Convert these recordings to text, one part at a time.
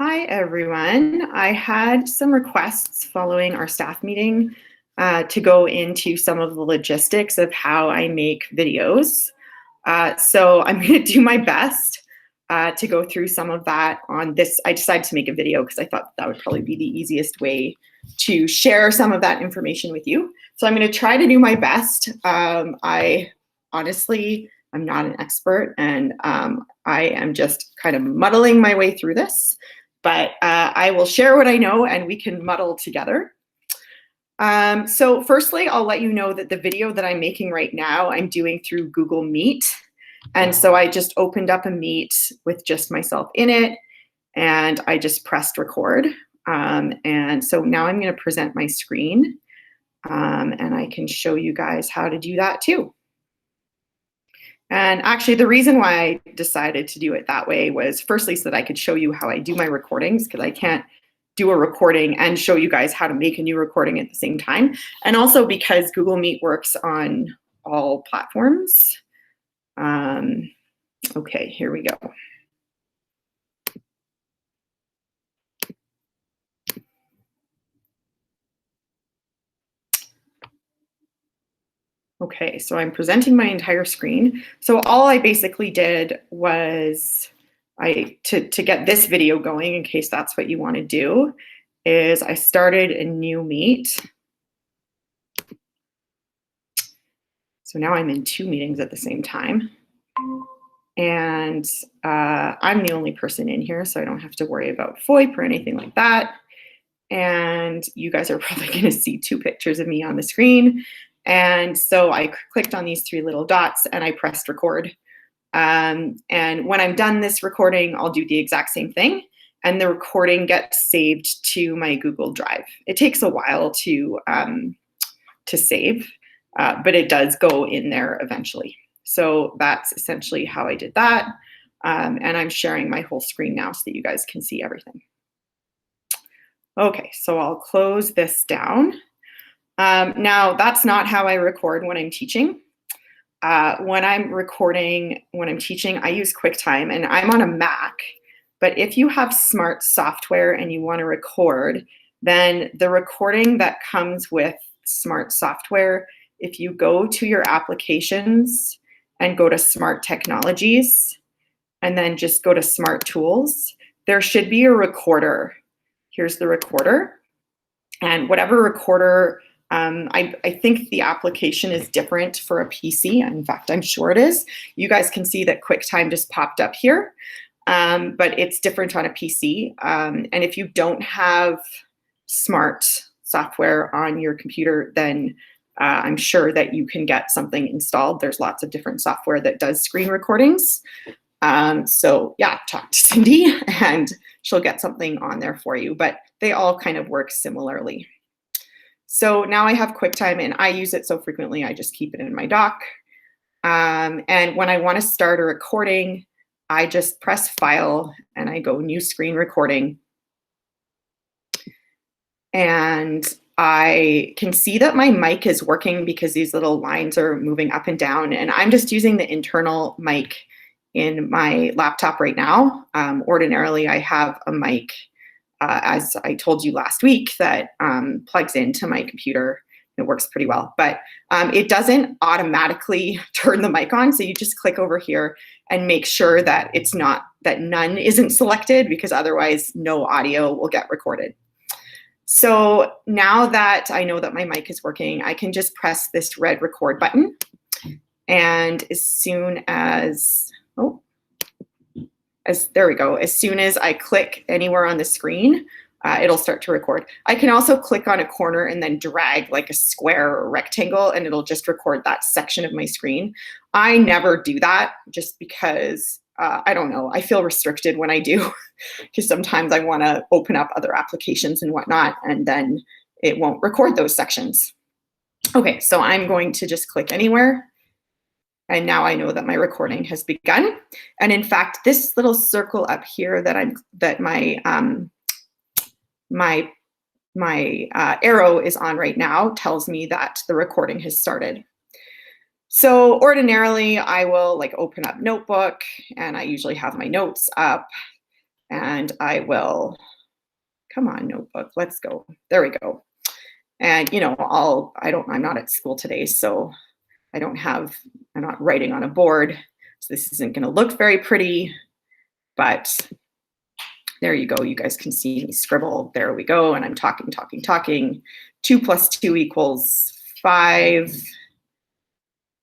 Hi, everyone. I had some requests following our staff meeting to go into some of the logistics of how I make videos. So I'm going to do my best to go through some of that on this. I decided to make a video because I thought that would probably be the easiest way to share some of that information with you. So I'm going to try to do my best. I honestly, I'm not an expert, and I am just kind of muddling my way through this. But I will share what I know and we can muddle together. So firstly, I'll let you know that the video that I'm making right now, I'm doing through Google Meet. And so I just opened up a Meet with just myself in it, and I just pressed record. And so now I'm going to present my screen, and I can show you guys how to do that too. And actually, the reason why I decided to do it that way was firstly so that I could show you how I do my recordings, because I can't do a recording and show you guys how to make a new recording at the same time. And also because Google Meet works on all platforms. Okay, here we go. Okay, so I'm presenting my entire screen. So all I basically did was to get this video going, in case that's what you want to do, is I started a new Meet. So now I'm in 2 meetings at the same time. And I'm the only person in here, so I don't have to worry about FOIP or anything like that. And you guys are probably going to see 2 pictures of me on the screen. And so I clicked on these 3 little dots and I pressed record. And when I'm done this recording, I'll do the exact same thing. And the recording gets saved to my Google Drive. It takes a while to save, but it does go in there eventually. So that's essentially how I did that. And I'm sharing my whole screen now so that you guys can see everything. Okay, so I'll close this down. Now, that's not how I record when I'm teaching. When I'm recording, when I'm teaching, I use QuickTime, and I'm on a Mac. But if you have smart software and you want to record, then the recording that comes with smart software, if you go to your applications and go to Smart Technologies, and then just go to Smart Tools, there should be a recorder. Here's the recorder. And whatever recorder, I think the application is different for a PC. In fact, I'm sure it is. You guys can see that QuickTime just popped up here, but it's different on a PC. And if you don't have smart software on your computer, then I'm sure that you can get something installed. There's lots of different software that does screen recordings. So yeah, talk to Cindy and she'll get something on there for you, but they all kind of work similarly. So now I have QuickTime and I use it so frequently, I just keep it in my dock. And when I want to start a recording, I just press File and I go New Screen Recording. And I can see that my mic is working because these little lines are moving up and down, and I'm just using the internal mic in my laptop right now. Ordinarily, I have a mic, as I told you last week, that plugs into my computer. It works pretty well, but it doesn't automatically turn the mic on. So you just click over here and make sure that it's not, that none isn't selected, because otherwise no audio will get recorded. So now that I know that my mic is working, I can just press this red record button. And as soon as, there we go. As soon as I click anywhere on the screen, it'll start to record. I can also click on a corner and then drag like a square or rectangle, and it'll just record that section of my screen. I never do that just because, I don't know, I feel restricted when I do, because sometimes I want to open up other applications and whatnot, and then it won't record those sections. Okay, so I'm going to just click anywhere. And now I know that my recording has begun. And in fact, this little circle up here that my arrow is on right now tells me that the recording has started. So ordinarily, I will like open up Notebook, and I usually have my notes up. And I will, come on, notebook, let's go. There we go. And you know, I'm not at school today, so I'm not writing on a board. So this isn't gonna look very pretty, but there you go. You guys can see me scribble. There we go. And I'm talking. 2 + 2 = 5.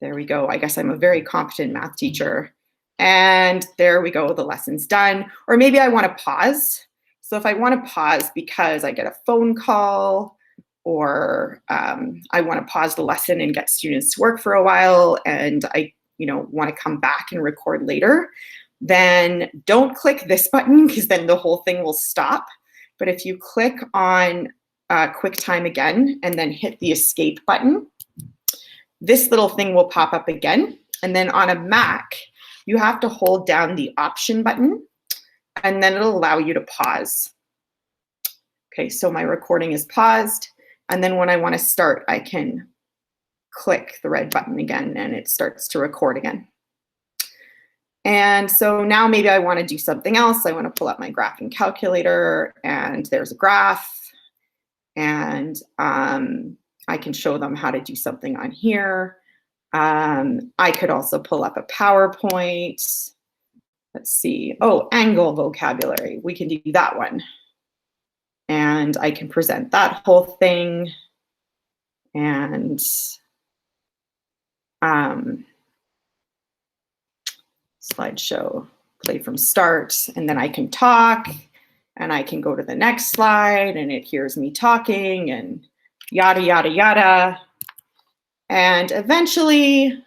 There we go. I guess I'm a very competent math teacher. And there we go. The lesson's done. Or maybe I want to pause. So if I want to pause because I get a phone call, or I want to pause the lesson and get students to work for a while, and I want to come back and record later, then don't click this button, because then the whole thing will stop. But if you click on QuickTime again and then hit the escape button, this little thing will pop up again. And then on a Mac, you have to hold down the option button, and then it'll allow you to pause. Okay, so my recording is paused. And then when I want to start, I can click the red button again, and it starts to record again. And so now maybe I want to do something else. I want to pull up my graphing calculator, and there's a graph, and I can show them how to do something on here. I could also pull up a PowerPoint. Let's see. Oh, angle vocabulary. We can do that one. And I can present that whole thing. And slideshow, play from start. And then I can talk, and I can go to the next slide, and it hears me talking, and yada, yada, yada. And eventually,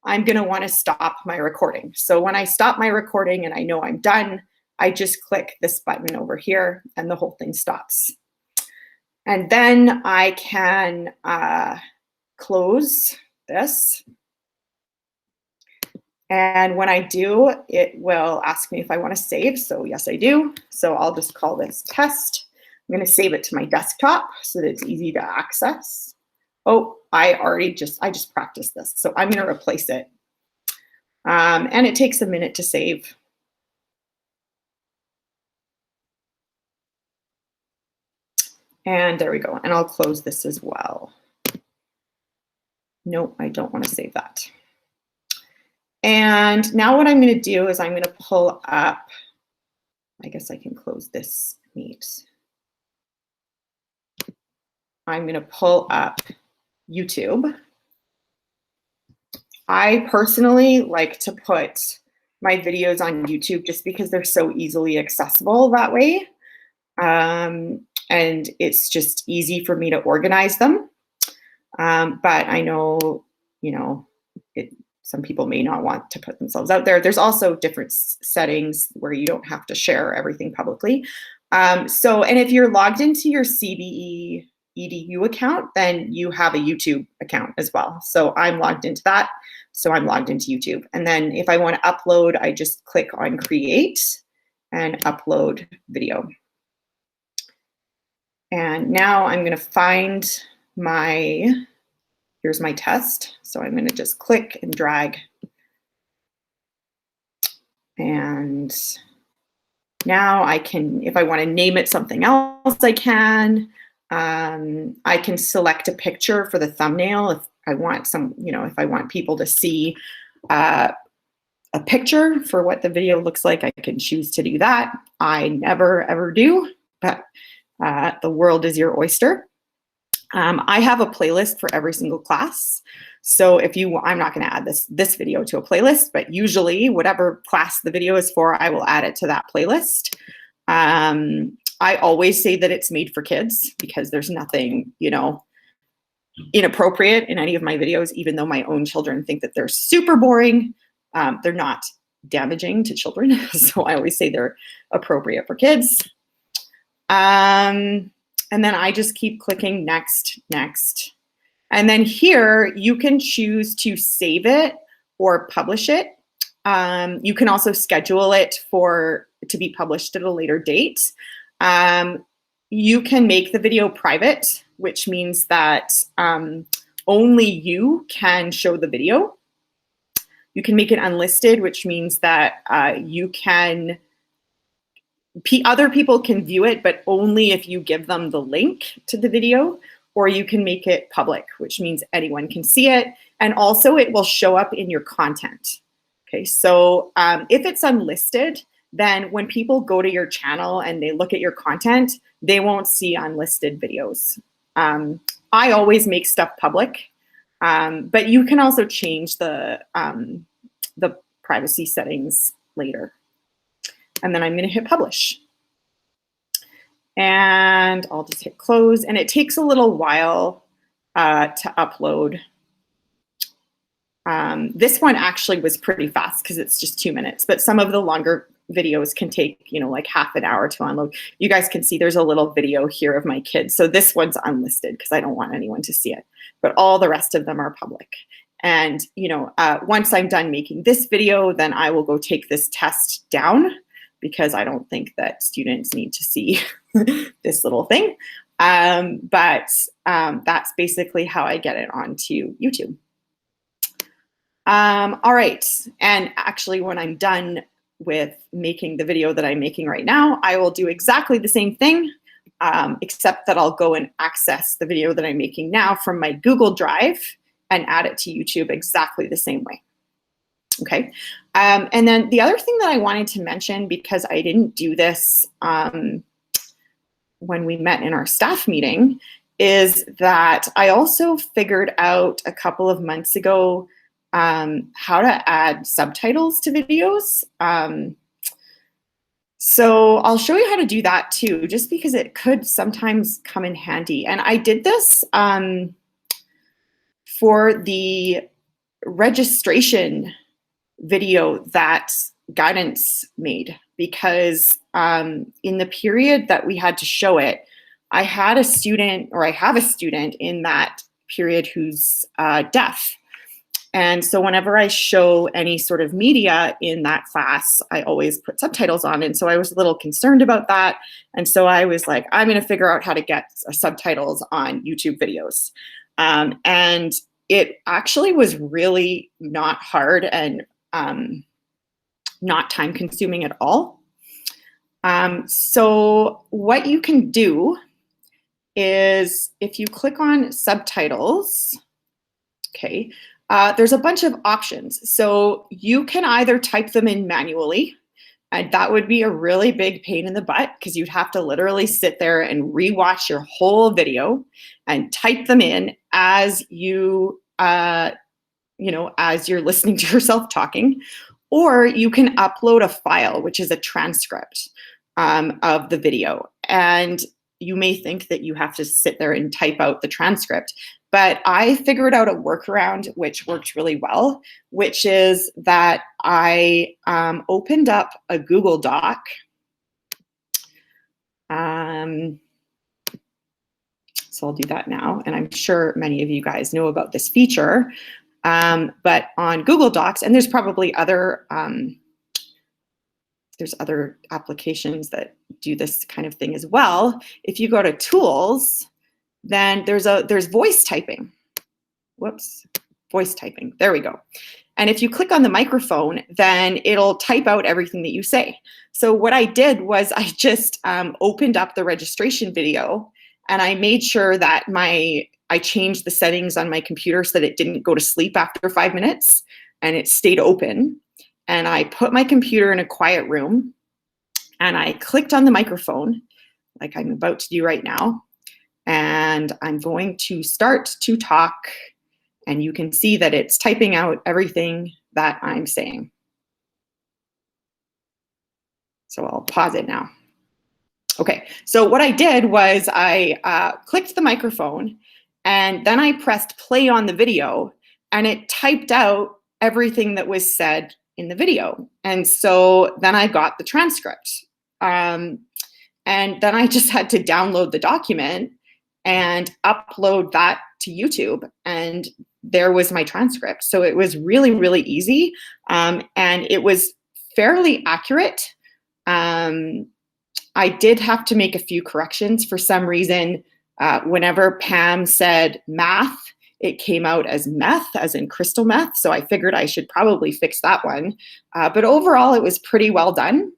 I'm going to want to stop my recording. So when I stop my recording and I know I'm done, I just click this button over here, and the whole thing stops. And then I can close this. And when I do, it will ask me if I want to save. So yes, I do. So I'll just call this test. I'm going to save it to my desktop so that it's easy to access. Oh, I just practiced this. So I'm going to replace it. And it takes a minute to save. And there we go. And I'll close this as well. No, I don't want to save that. And now what I'm going to do is I'm going to pull up, I guess I can close this meet. I'm going to pull up YouTube. I personally like to put my videos on YouTube just because they're so easily accessible that way. And it's just easy for me to organize them. But I know, some people may not want to put themselves out there. There's also different settings where you don't have to share everything publicly. And if you're logged into your CBE EDU account, then you have a YouTube account as well. So I'm logged into that. So I'm logged into YouTube. And then if I want to upload, I just click on create and upload video. And now I'm going to find here's my test. So I'm going to just click and drag. And now I can, if I want to name it something else, I can. I can select a picture for the thumbnail if I want if I want people to see a picture for what the video looks like. I can choose to do that. I never ever do, but the world is your oyster. I have a playlist for every single class. So I'm not going to add this video to a playlist, but usually whatever class the video is for, I will add it to that playlist. I always say that it's made for kids because there's nothing, inappropriate in any of my videos, even though my own children think that they're super boring. They're not damaging to children. So I always say they're appropriate for kids. And then I just keep clicking next, next. And then here you can choose to save it or publish it. You can also schedule it to be published at a later date. You can make the video private, which means that only you can show the video. You can make it unlisted, which means that you can other people can view it, but only if you give them the link to the video, or you can make it public, which means anyone can see it. And also it will show up in your content. Okay, so if it's unlisted, then when people go to your channel and they look at your content, they won't see unlisted videos. I always make stuff public, but you can also change the privacy settings later. And then I'm going to hit publish. And I'll just hit close. And it takes a little while to upload. This one actually was pretty fast because it's just 2 minutes, but some of the longer videos can take, you know, like half an hour to unload. You guys can see there's a little video here of my kids. So this one's unlisted because I don't want anyone to see it, but all the rest of them are public. And, you know, once I'm done making this video, then I will go take this test down because I don't think that students need to see this little thing. But that's basically how I get it onto YouTube. All right, and actually when I'm done with making the video that I'm making right now, I will do exactly the same thing, except that I'll go and access the video that I'm making now from my Google Drive and add it to YouTube exactly the same way. Okay, and then the other thing that I wanted to mention, because I didn't do this when we met in our staff meeting, is that I also figured out a couple of months ago how to add subtitles to videos. So I'll show you how to do that too, just because it could sometimes come in handy. And I did this for the registration video that Guidance made, because in the period that we had to show it, I had a student, or I have a student in that period who's deaf. And so whenever I show any sort of media in that class, I always put subtitles on. And so I was a little concerned about that. And so I was like, I'm going to figure out how to get subtitles on YouTube videos. And it actually was really not hard and not time consuming at all. So what you can do is if you click on subtitles, okay, there's a bunch of options. So you can either type them in manually, and that would be a really big pain in the butt because you'd have to literally sit there and rewatch your whole video and type them in as you, you know, as you're listening to yourself talking. Or you can upload a file, which is a transcript of the video. And you may think that you have to sit there and type out the transcript. But I figured out a workaround which worked really well, which is that I opened up a Google Doc. So I'll do that now. And I'm sure many of you guys know about this feature. But on Google Docs, and there's probably other applications that do this kind of thing as well. If you go to Tools, then there's voice typing. Whoops, voice typing. There we go. And if you click on the microphone, then it'll type out everything that you say. So what I did was I just opened up the registration video, and I made sure that I changed the settings on my computer so that it didn't go to sleep after 5 minutes, and it stayed open. And I put my computer in a quiet room, and I clicked on the microphone like I'm about to do right now. And I'm going to start to talk, and you can see that it's typing out everything that I'm saying. So I'll pause it now. Okay, so what I did was I clicked the microphone, and then I pressed play on the video, and it typed out everything that was said in the video. And so then I got the transcript. And then I just had to download the document and upload that to YouTube, and there was my transcript. So it was really, really easy, and it was fairly accurate. I did have to make a few corrections. For some reason, whenever Pam said math, it came out as meth, as in crystal meth. So I figured I should probably fix that one. But overall, it was pretty well done.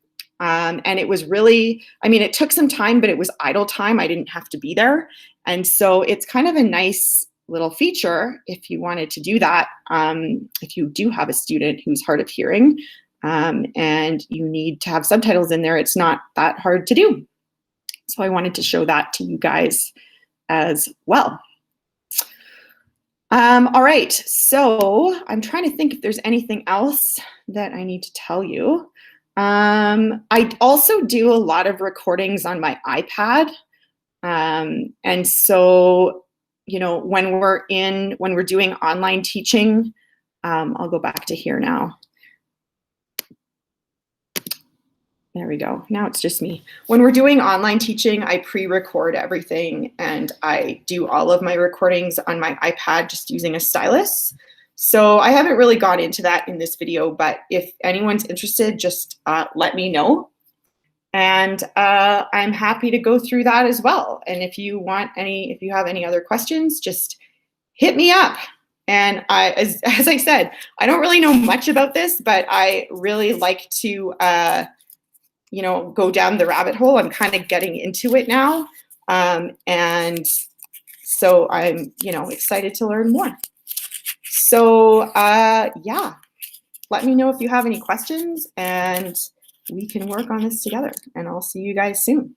And it was really, I mean, it took some time, but it was idle time. I didn't have to be there. And so it's kind of a nice little feature if you wanted to do that. If you do have a student who's hard of hearing and you need to have subtitles in there, it's not that hard to do. So I wanted to show that to you guys as well. All right, so I'm trying to think if there's anything else that I need to tell you. I also do a lot of recordings on my iPad. And so, you know, when we're doing online teaching, I'll go back to here now. There we go. Now it's just me. When we're doing online teaching, I pre-record everything and I do all of my recordings on my iPad just using a stylus. So I haven't really gone into that in this video, but if anyone's interested, just let me know. And I'm happy to go through that as well. And if you have any other questions, just hit me up. And as I said, I don't really know much about this, but I really like to you know, go down the rabbit hole. I'm kind of getting into it now. And so I'm, you know, excited to learn more. So yeah, let me know if you have any questions and we can work on this together, and I'll see you guys soon.